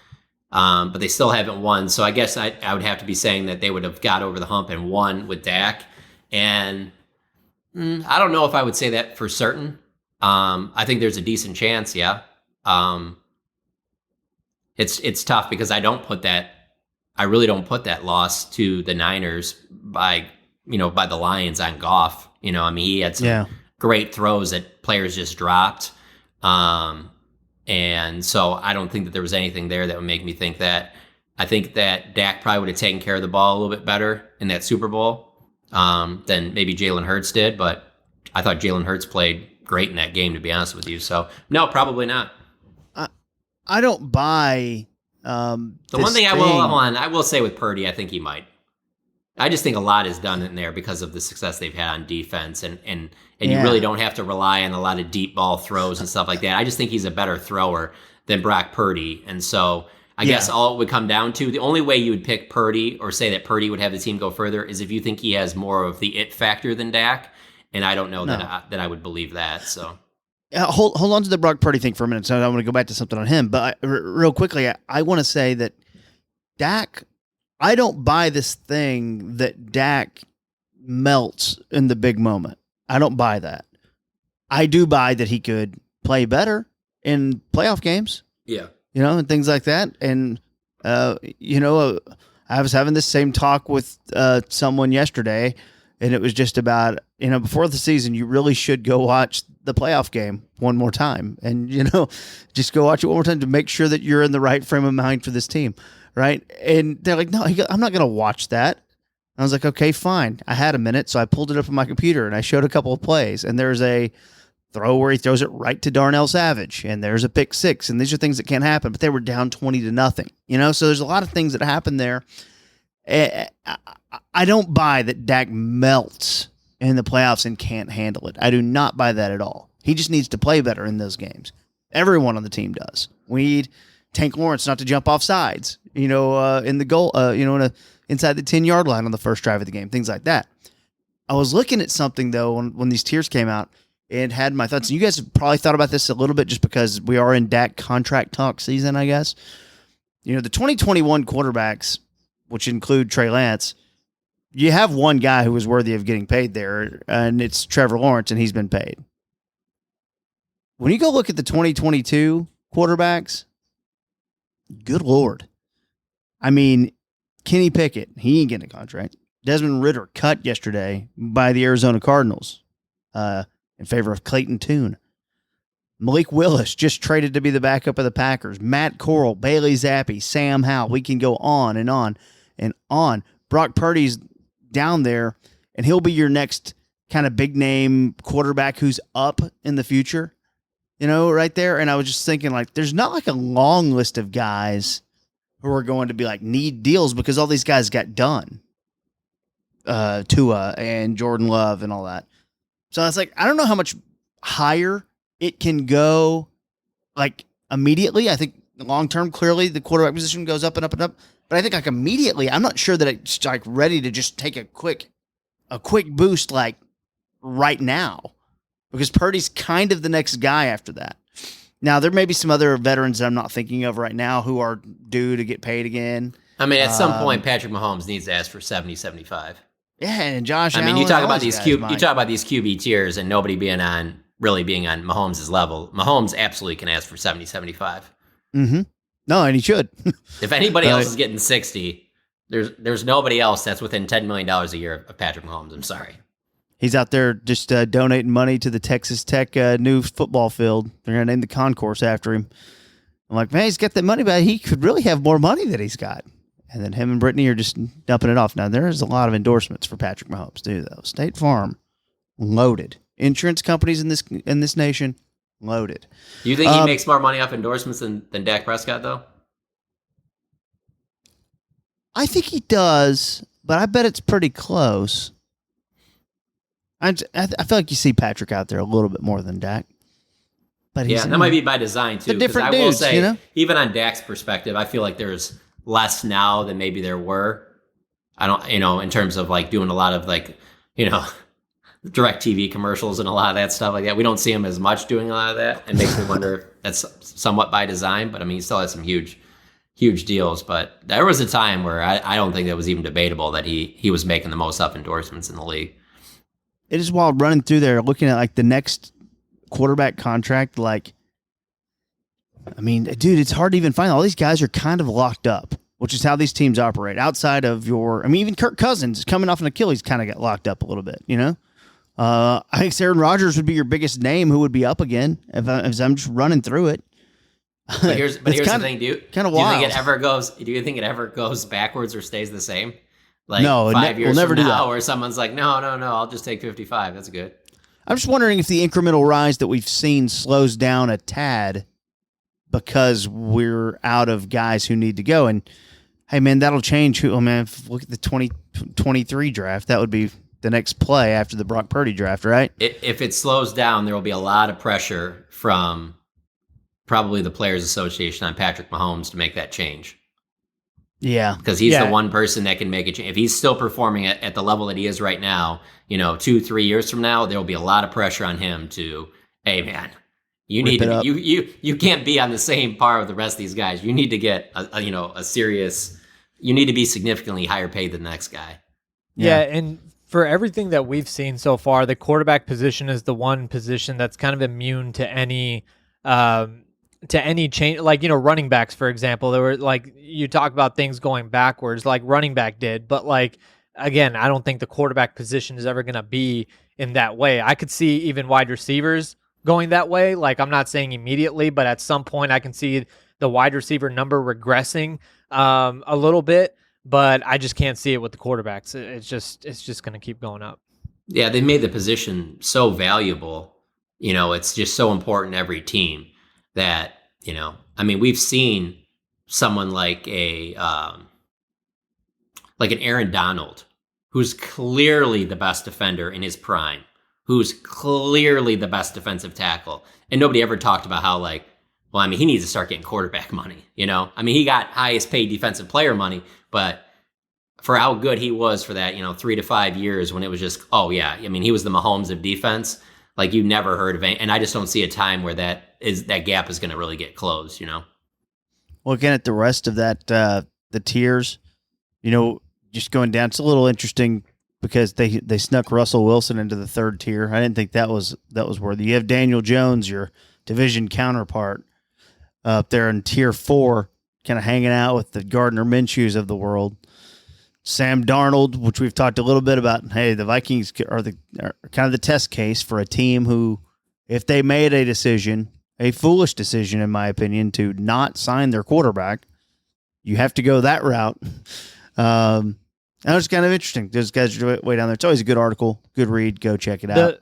But they still haven't won. So I guess I would have to be saying that they would have got over the hump and won with Dak. And I don't know if I would say that for certain. I think there's a decent chance, yeah. It's tough because I really don't put that loss to the Niners by the Lions on Goff. He had some great throws that players just dropped. And so I don't think that there was anything there that would make me think that. I think that Dak probably would have taken care of the ball a little bit better in that Super Bowl than maybe Jalen Hurts did. But I thought Jalen Hurts played great in that game, to be honest with you. So, no, probably not. I don't buy the one thing I will say with Purdy, I think he might. I just think a lot is done in there because of the success they've had on defense, and you really don't have to rely on a lot of deep ball throws and stuff like that. I just think he's a better thrower than Brock Purdy, and so I guess all it would come down to, the only way you would pick Purdy or say that Purdy would have the team go further is if you think he has more of the it factor than Dak, and I don't know that I would believe that. So. Hold on to the Brock Purdy thing for a minute. So I want to go back to something on him. But real quickly, I want to say that Dak, I don't buy this thing that Dak melts in the big moment. I don't buy that. I do buy that he could play better in playoff games. Yeah. And things like that. And, I was having this same talk with someone yesterday, and it was just about, before the season, you really should go watch the playoff game one more time. And, just go watch it one more time to make sure that you're in the right frame of mind for this team. Right. And they're like, no, I'm not going to watch that. I was like, okay, fine. I had a minute. So I pulled it up on my computer and I showed a couple of plays. And there's a throw where he throws it right to Darnell Savage. And there's a pick six. And these are things that can't happen. But they were down 20-0. So there's a lot of things that happen there. I don't buy that Dak melts in the playoffs and can't handle it. I do not buy that at all. He just needs to play better in those games. Everyone on the team does. We need Tank Lawrence not to jump off sides, in the goal, inside the 10-yard line on the first drive of the game, things like that. I was looking at something, though, when these tiers came out and had my thoughts. And you guys have probably thought about this a little bit just because we are in Dak contract talk season, I guess. The 2021 quarterbacks, which include Trey Lance, you have one guy who was worthy of getting paid there, and it's Trevor Lawrence, and he's been paid. When you go look at the 2022 quarterbacks, good Lord. I mean, Kenny Pickett, he ain't getting a contract. Desmond Ridder cut yesterday by the Arizona Cardinals in favor of Clayton Tune. Malik Willis just traded to be the backup of the Packers. Matt Corral, Bailey Zappi, Sam Howell. We can go on and on and on. Brock Purdy's down there, and he'll be your next kind of big name quarterback who's up in the future. right there. And I was just thinking, like, there's not like a long list of guys who are going to be like need deals because all these guys got done. Tua and Jordan Love and all that. So I was like, I don't know how much higher it can go, like immediately. I think long term, clearly the quarterback position goes up and up and up. But I think like immediately, I'm not sure that it's like ready to just take a quick boost like right now, because Purdy's kind of the next guy after that. Now there may be some other veterans that I'm not thinking of right now who are due to get paid again. I mean, at some point, Patrick Mahomes needs to ask for 70, 75. Yeah, and Josh. I mean, Allen, you talk all about these these guys, you talk about these QB tiers and nobody being on Mahomes' level. Mahomes absolutely can ask for 70, 75. Mm-hmm. No, and he should. If anybody else is getting 60, there's nobody else that's within $10 million a year of Patrick Mahomes. I'm sorry. He's out there just donating money to the Texas Tech new football field. They're going to name the concourse after him. I'm like, man, he's got that money, but he could really have more money than he's got. And then him and Brittany are just dumping it off. Now, there's a lot of endorsements for Patrick Mahomes, too, though. State Farm, loaded. Insurance companies in this nation, loaded. Do you think he makes more money off endorsements than Dak Prescott, though? I think he does, but I bet it's pretty close. I feel like you see Patrick out there a little bit more than Dak. But yeah, that might be by design, too. Different dudes, I will say, you know? even on Dak's perspective, I feel like there's less now than maybe there were. I don't, in terms of like doing a lot of like, direct TV commercials and a lot of that stuff like that. We don't see him as much doing a lot of that. It makes me wonder if that's somewhat by design, but I mean, he still has some huge deals. But there was a time where I don't think that was even debatable that he was making the most up endorsements in the league. It is wild running through there, looking at like the next quarterback contract. Like, I mean, dude, it's hard to even find. All these guys are kind of locked up, which is how these teams operate. Outside of even Kirk Cousins coming off an Achilles kind of got locked up a little bit, I think Aaron Rodgers would be your biggest name who would be up again if I'm just running through it. But here's the thing, do you think it ever goes backwards or stays the same? Like no, 5 years we'll never from do now, that. where someone's like, no, I'll just take 55. That's good. I'm just wondering if the incremental rise that we've seen slows down a tad because we're out of guys who need to go. And hey, man, that'll change. Look at the 2023 draft. That would be the next play after the Brock Purdy draft, right? If it slows down, there will be a lot of pressure from probably the Players Association on Patrick Mahomes to make that change. Yeah. Because he's the one person that can make it change. If he's still performing at the level that he is right now, 2-3 years from now, there will be a lot of pressure on him to, hey, man, you need to you can't be on the same par with the rest of these guys. You need to get a serious, you need to be significantly higher paid than the next guy. Yeah, and for everything that we've seen so far, the quarterback position is the one position that's kind of immune to any change. Like, running backs, for example, there were like, you talk about things going backwards like running back did, but like, again, I don't think the quarterback position is ever going to be in that way. I could see even wide receivers going that way. Like, I'm not saying immediately, but at some point I can see the wide receiver number regressing a little bit. But I just can't see it with the quarterbacks. It's just going to keep going up. Yeah, they made the position so valuable. It's just so important to every team that, we've seen someone like an Aaron Donald, who's clearly the best defender in his prime, who's clearly the best defensive tackle. And nobody ever talked about how he needs to start getting quarterback money. He got highest paid defensive player money, but for how good he was for that, 3 to 5 years when it was just, he was the Mahomes of defense. Like, you never heard of it. And I just don't see a time where that gap is going to really get closed, Looking at the rest of that, the tiers, just going down, it's a little interesting because they snuck Russell Wilson into the third tier. I didn't think that was worthy. You have Daniel Jones, your division counterpart, up there in tier 4, kind of hanging out with the Gardner Minshews of the world. Sam Darnold, which we've talked a little bit about. Hey, the Vikings are kind of the test case for a team who, if they made a decision, a foolish decision, in my opinion, to not sign their quarterback, you have to go that route. That was kind of interesting. Those guys are way down there. It's always a good article, good read. Go check it out.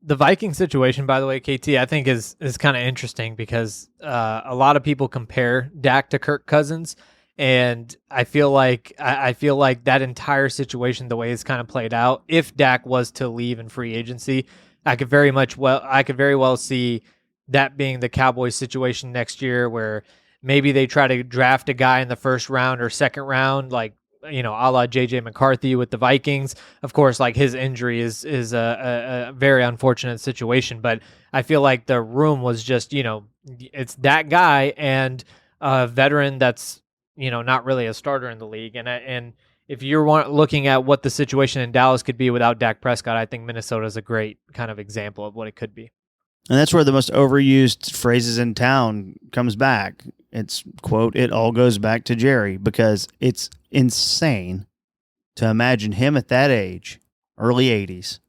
The Viking situation, by the way, KT, I think is kind of interesting because a lot of people compare Dak to Kirk Cousins, and I feel like that entire situation, the way it's kind of played out, if Dak was to leave in free agency, I could very well see that being the Cowboys situation next year, where maybe they try to draft a guy in the first round or second round, like, a la JJ McCarthy with the Vikings. Of course, like, his injury is a very unfortunate situation, but I feel like the room was just, it's that guy and a veteran that's, not really a starter in the league. And if you're looking at what the situation in Dallas could be without Dak Prescott, I think Minnesota is a great kind of example of what it could be. And that's where the most overused phrases in town comes back. It's, quote, "It all goes back to Jerry," because it's insane to imagine him at that age, early 80s,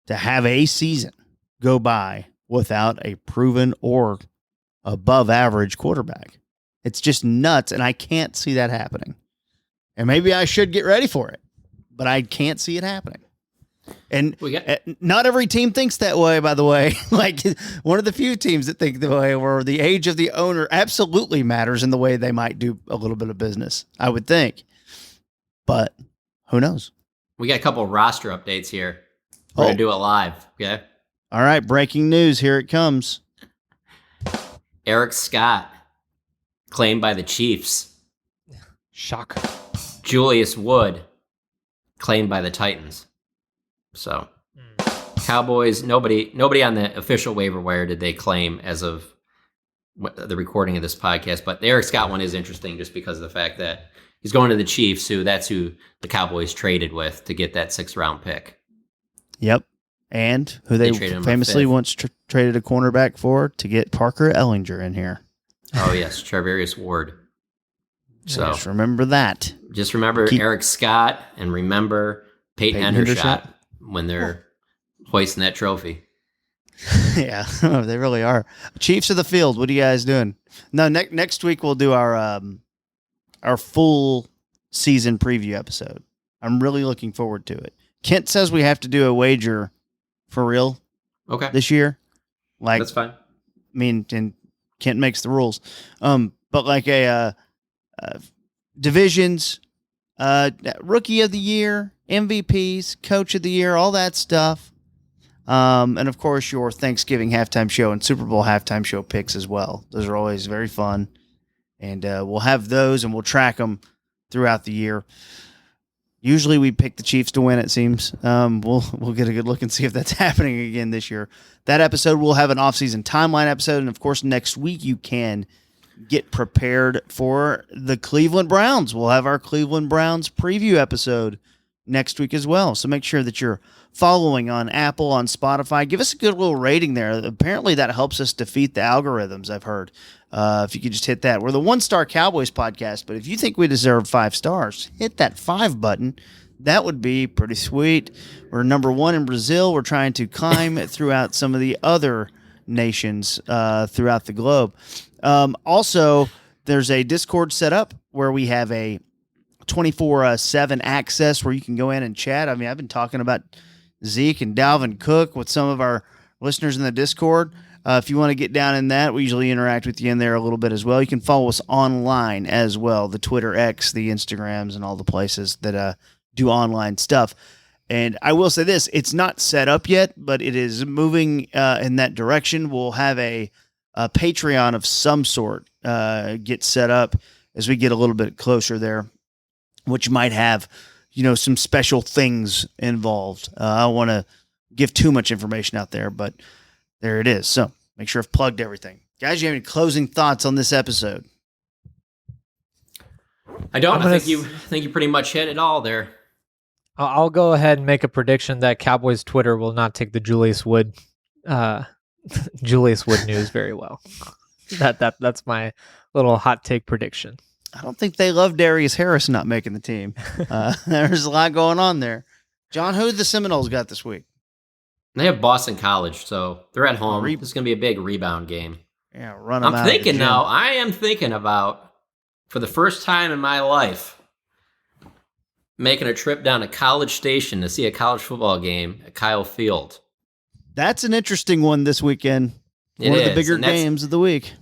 to have a season go by without a proven or above average quarterback. It's just nuts, and I can't see that happening. And maybe I should get ready for it, but I can't see it happening. And not every team thinks that way, by the way. Like, one of the few teams that think the way, where the age of the owner absolutely matters in the way they might do a little bit of business, I would think. But who knows? We got a couple of roster updates here. We're going to do it live, okay? All right, breaking news. Here it comes. Eric Scott, claimed by the Chiefs. Shocker. Julius Wood, claimed by the Titans. So, Cowboys, nobody on the official waiver wire did they claim as of the recording of this podcast. But the Eric Scott one is interesting just because of the fact that he's going to the Chiefs, that's who the Cowboys traded with to get that 6th-round pick. Yep. And who they famously once traded a cornerback for to get Parker Ellinger in here. Oh, yes, Charvarius Ward. So just remember that. Just remember Eric Scott and remember Peyton Hendershot when they're hoisting that trophy. Yeah, they really are. Chiefs of the field, what are you guys doing? No, next week we'll do our full season preview episode. I'm really looking forward to it. Kent says we have to do a wager for real this year. Like, that's fine. I mean, and Kent makes the rules. But like a divisions, rookie of the year, MVPs, coach of the year, all that stuff. And of course, your Thanksgiving halftime show and Super Bowl halftime show picks as well. Those are always very fun. And we'll have those and we'll track them throughout the year. Usually we pick the Chiefs to win, it seems. We'll get a good look and see if that's happening again this year. That episode, we'll have an off-season timeline episode. And, of course, next week you can get prepared for the Cleveland Browns. We'll have our Cleveland Browns preview episode next week as well. So make sure that you're following on Apple, on Spotify. Give us a good little rating there. Apparently that helps us defeat the algorithms, I've heard. If you could just hit that. We're the 1-star Cowboys podcast, but if you think we deserve 5 stars, hit that 5 button. That would be pretty sweet. We're number 1 in Brazil. We're trying to climb throughout some of the other nations throughout the globe. Also, there's a Discord set up where we have a 24/7 access where you can go in and chat. I mean, I've been talking about Zeke and Dalvin Cook with some of our listeners in the Discord. If you want to get down in that, we usually interact with you in there a little bit as well. You can follow us online as well, the Twitter X, the Instagrams, and all the places that do online stuff. And I will say this, it's not set up yet, but it is moving in that direction. We'll have a Patreon of some sort get set up as we get a little bit closer there, which might have, some special things involved. I don't want to give too much information out there, but there it is. So make sure I've plugged everything. Guys, you have any closing thoughts on this episode? I don't. I think you pretty much hit it all there. I'll go ahead and make a prediction that Cowboys Twitter will not take the Julius Wood news very well. That's my little hot take prediction. I don't think they love Darius Harris not making the team. There's a lot going on there. John, who the Seminoles got this week? They have Boston College, so they're at home. This is going to be a big rebound game. Yeah, run them out. I am thinking about, for the first time in my life, making a trip down to College Station to see a college football game at Kyle Field. That's an interesting one this weekend. It One of the is, bigger and that's- games of the week.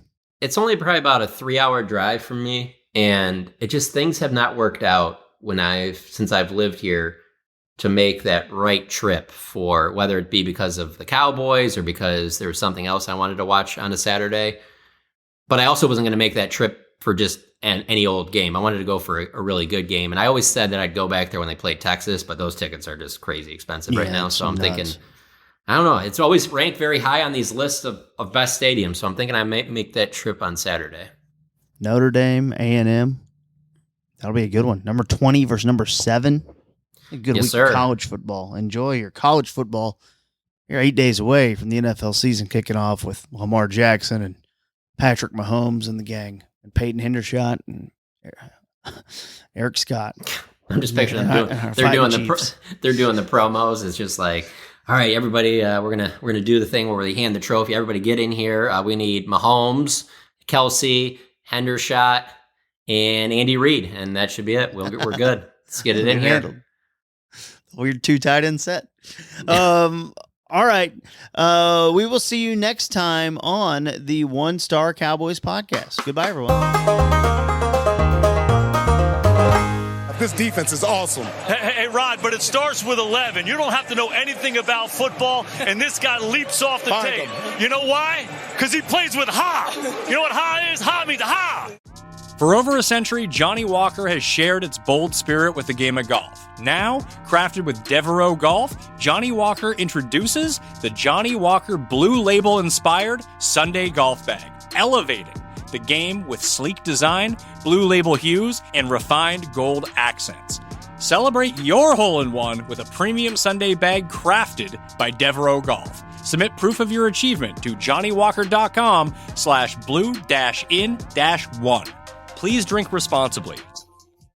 It's only probably about a 3-hour drive from me, and things have not worked out since I've lived here to make that right trip, for whether it be because of the Cowboys or because there was something else I wanted to watch on a Saturday. But I also wasn't going to make that trip for just any old game. I wanted to go for a really good game, and I always said that I'd go back there when they played Texas, but those tickets are just crazy expensive right now. So I'm thinking, I don't know. It's always ranked very high on these lists of best stadiums. So I'm thinking I might make that trip on Saturday. Notre Dame, A&M. That'll be a good one. Number 20 versus number 7. A good Yes, week sir. of college football. Enjoy your college football. You're 8 days away from the NFL season kicking off with Lamar Jackson and Patrick Mahomes and the gang, and Peyton Hendershot and Eric Scott. I'm just picturing them they're doing the promos. It's just like, all right, everybody, we're gonna do the thing where we hand the trophy. Everybody get in here. We need Mahomes, Kelsey, Hendershot, and Andy Reid, and that should be it. We're good. Let's get it in here. Weird 2 tight end set. All right. We will see you next time on the One Star Cowboys podcast. Goodbye, everyone. This defense is awesome. Hey, Rod, but it starts with 11. You don't have to know anything about football, and this guy leaps off the tape. You know why? Because he plays with Ha. You know what Ha is? Ha means ha. For over a century, Johnny Walker has shared its bold spirit with the game of golf. Now, crafted with Devereaux Golf, Johnny Walker introduces the Johnny Walker Blue Label-inspired Sunday Golf Bag, elevating the game with sleek design, Blue Label hues, and refined gold accents. Celebrate your hole-in-one with a premium Sunday bag crafted by Devereaux Golf. Submit proof of your achievement to johnnywalker.com/blue-in-1. Please drink responsibly.